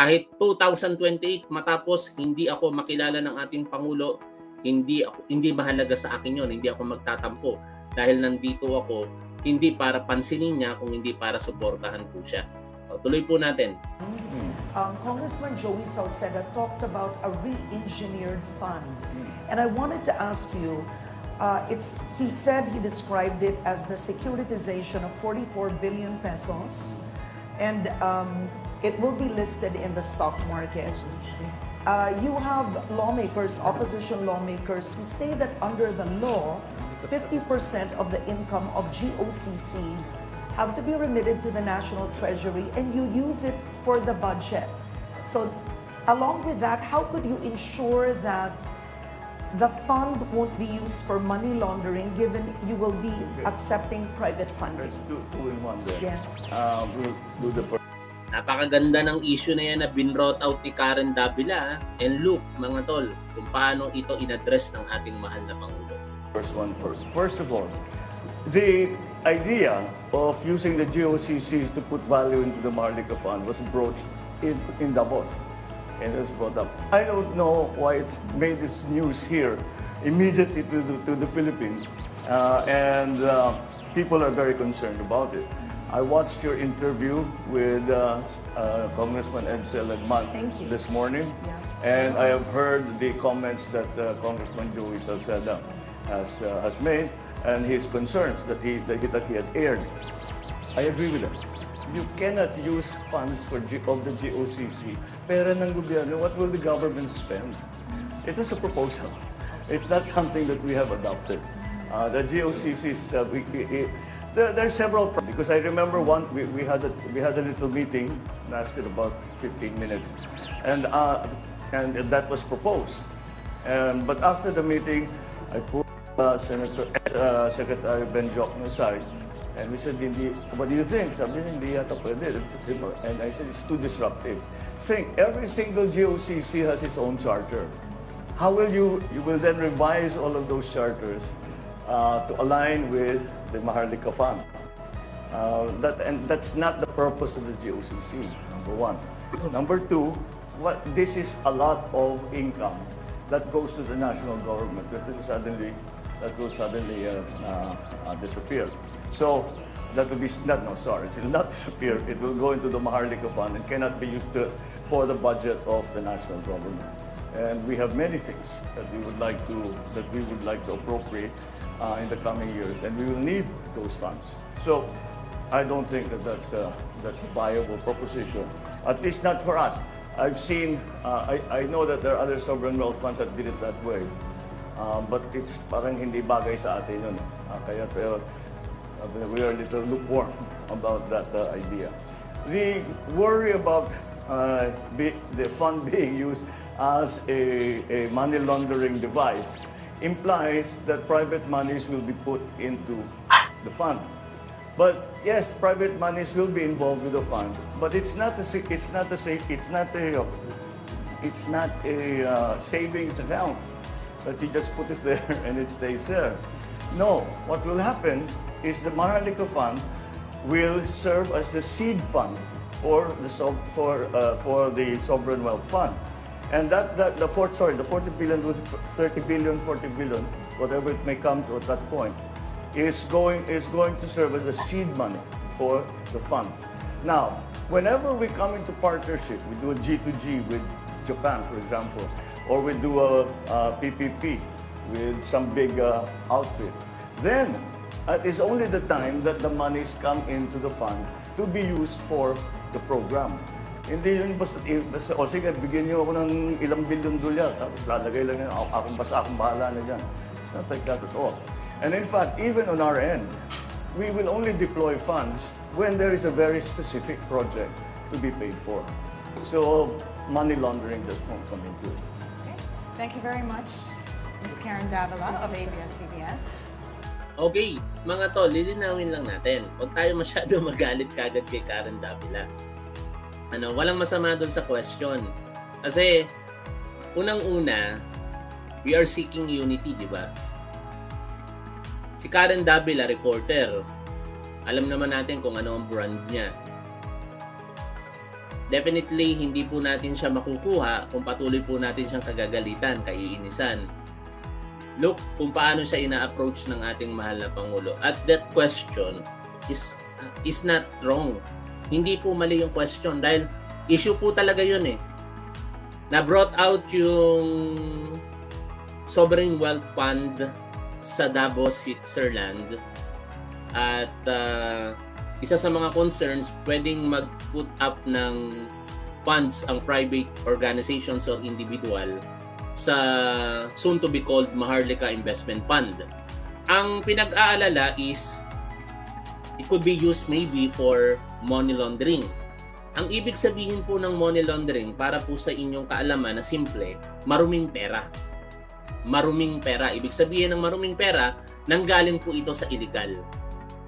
kahit 2028 matapos hindi ako makilala ng ating Pangulo, hindi mahalaga sa akin yon, hindi ako magtatampo dahil nandito ako hindi para pansinin niya kung hindi para suportahan po siya. Tuloy po natin. Congressman Joey Salceda talked about a re-engineered fund. And I wanted to ask you, he said he described it as the securitization of 44 billion pesos, and it will be listed in the stock market. You have lawmakers, opposition lawmakers, who say that under the law, 50% of the income of GOCCs have to be remitted to the National Treasury, and you use it for the budget. So along with that, how could you ensure that the fund won't be used for money laundering, given you will be accepting private funding? There's two in one there. Yes. We'll do the first. Napakaganda ng issue na yan na binrought out ni Karen Davila. And look, mga tol, kung paano ito in-address ng ating mahal na Pangulo. First one first. First of all, the idea of using the GOCCs to put value into the Maharlika Fund was broached in Davos, and it was brought up. I don't know why it's made this news here immediately to the Philippines, and people are very concerned about it. I watched your interview with Congressman Edsel Lagman this morning, and I have heard the comments that Congressman Joey Salceda has made, and his concerns that he had aired. I agree with him. You cannot use funds of the GOCC. Pera ng gobyerno, what will the government spend? It is a proposal. It's not something that we have adopted. The GOCCs, there are several, because I remember we had a little meeting, lasted about 15 minutes, and that was proposed. But after the meeting, I put Secretary Ben Jokno aside, and we said, what do you think? Sabi niya, hindi yata pwede. And I said, it's too disruptive. Think, every single GOCC has its own charter. How will you will then revise all of those charters to align with the Maharlika Fund? That's not the purpose of the GOCC, number one. Number two, this is a lot of income that goes to the national government that will suddenly disappear. So that will be it will not disappear. It will go into the Maharlika Fund and cannot be used for the budget of the national government. And we have many things that we would like to appropriate in the coming years, and we will need those funds. So I don't think that's a viable proposition, at least not for us. I've seen, I know that there are other sovereign wealth funds that did it that way, but it's parang hindi bagay sa atin yun. Kaya we are a little lukewarm about that idea. The worry about the fund being used as a money laundering device implies that private monies will be put into the fund. But yes, private monies will be involved with the fund, but it's not a savings account that you just put it there and it stays there. No, what will happen is the Maharlika Fund will serve as the seed fund for the sovereign wealth fund, and the 40 billion, 30 billion, 40 billion, whatever it may come to at that point, is going to serve as the seed money for the fund. Now, whenever we come into partnership, we do a G2G with Japan, for example, or we do a PPP with some big outfit, then it is only the time that the monies come into the fund to be used for the program. Hindi yun basta, o sige, bigyan niyo ako ng ilang bilyon dolyar, tapos lalagay lang yun, akong bahala na dyan. It's not like that at all. And in fact, even on our end, we will only deploy funds when there is a very specific project to be paid for. So money laundering just won't come into it. Okay. Thank you very much, Ms. Karen Davila of ABS-CBN. Okay, mga tol, lilinawin lang natin. Huwag tayo masyado magalit kagad kay Karen Davila. Walang masama doon sa question. Kasi, unang-una, we are seeking unity, di ba? Si Karen Davila, reporter, alam naman natin kung ano ang brand niya. definitely hindi po natin siya makukuha kung patuloy po natin siyang kagagalitan, kaiinisan. Look kung paano siya ina-approach ng ating mahal na Pangulo. At that question is not wrong. Hindi po mali yung question dahil issue po talaga yun eh. Na brought out yung sovereign wealth fund sa Davos, Switzerland. At isa sa mga concerns, pwedeng mag-put up ng funds ang private organizations or individual sa soon to be called Maharlika Investment Fund. Ang pinag-aalala is it could be used maybe for money laundering. Ang ibig sabihin po ng money laundering, para po sa inyong kaalaman na simple, maruming pera. Maruming pera. Ibig sabihin ng maruming pera, nanggaling po ito sa illegal.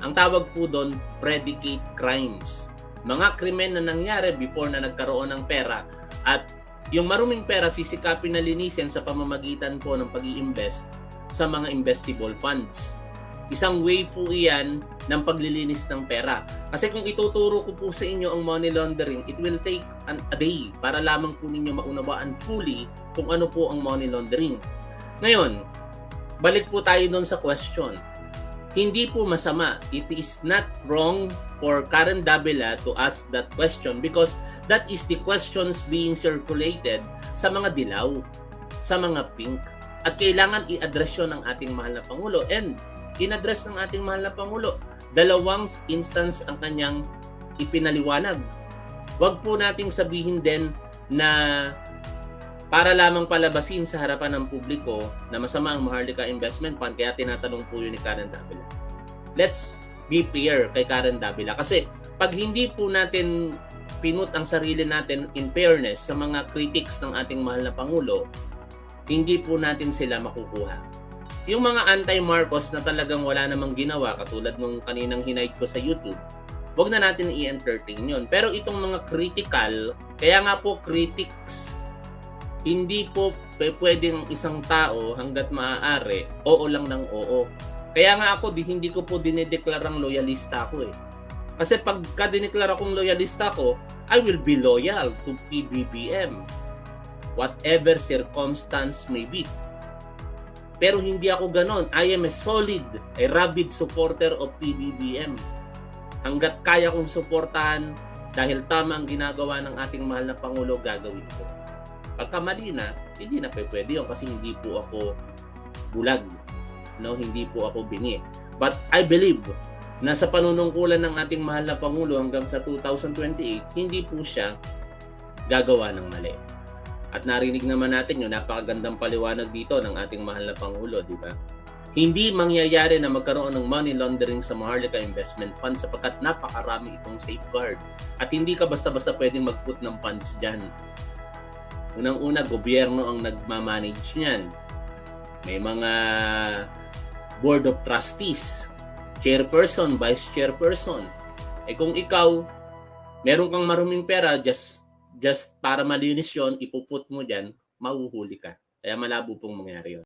Ang tawag po doon, predicate crimes. Mga krimen na nangyari before na nagkaroon ng pera. At yung maruming pera, sisikapin na linisin sa pamamagitan po ng pag-i-invest sa mga investable funds. Isang way po iyan ng paglilinis ng pera. Kasi kung ituturo ko po sa inyo ang money laundering, it will take a day para lamang po ninyo maunawaan fully kung ano po ang money laundering. Ngayon, balik po tayo doon sa question. Hindi po masama. It is not wrong for Karen Davila to ask that question because that is the questions being circulated sa mga dilaw, sa mga pink. At kailangan i-address yun ng ating mahal na Pangulo. And in-address ng ating mahal na Pangulo, dalawang instance ang kanyang ipinaliwanag. Huwag po nating sabihin din na para lamang palabasin sa harapan ng publiko na masama ang Maharlika Investment Fund, kaya tinatanong po yun ni Karen Davila. Let's be fair kay Karen Davila. Kasi pag hindi po natin pinut ang sarili natin in fairness sa mga critics ng ating mahal na Pangulo, hindi po natin sila makukuha. Yung mga anti-Marcos na talagang wala namang ginawa, katulad nung kaninang hinight ko sa YouTube, wag na natin i-entertain yun. Pero itong mga critical, kaya nga po critics, hindi po pwedeng isang tao hanggat maaari, oo lang ng oo. Kaya nga ako, hindi ko po dinedeklarang loyalista ako eh. Kasi pagka dineklara kong loyalista ko, I will be loyal to PBBM. Whatever circumstance may be. Pero hindi ako ganon. I am a solid, a rabid supporter of PBBM. Hanggat kaya kong suportahan dahil tama ang ginagawa ng ating mahal na Pangulo, gagawin ko. Pagka mali na, hindi na pwede yun kasi hindi po ako bulag. No, hindi po ako bingi. But I believe na sa panunungkulan ng ating mahal na Pangulo hanggang sa 2028, hindi po siya gagawa ng mali. At narinig naman natin yung napakagandang paliwanag dito ng ating mahal na Pangulo, di ba? Hindi mangyayari na magkaroon ng money laundering sa Maharlika Investment Fund sapagkat napakarami itong safeguard. At hindi ka basta-basta pwedeng mag-put ng funds dyan. Unang-una, gobyerno ang nagmamanage niyan. May mga board of trustees, chairperson, vice chairperson. Eh kung ikaw, meron kang maruming pera, just para malinis yon, ipuput mo dyan, mahuhuli ka. Kaya malabo pong mangyari yun.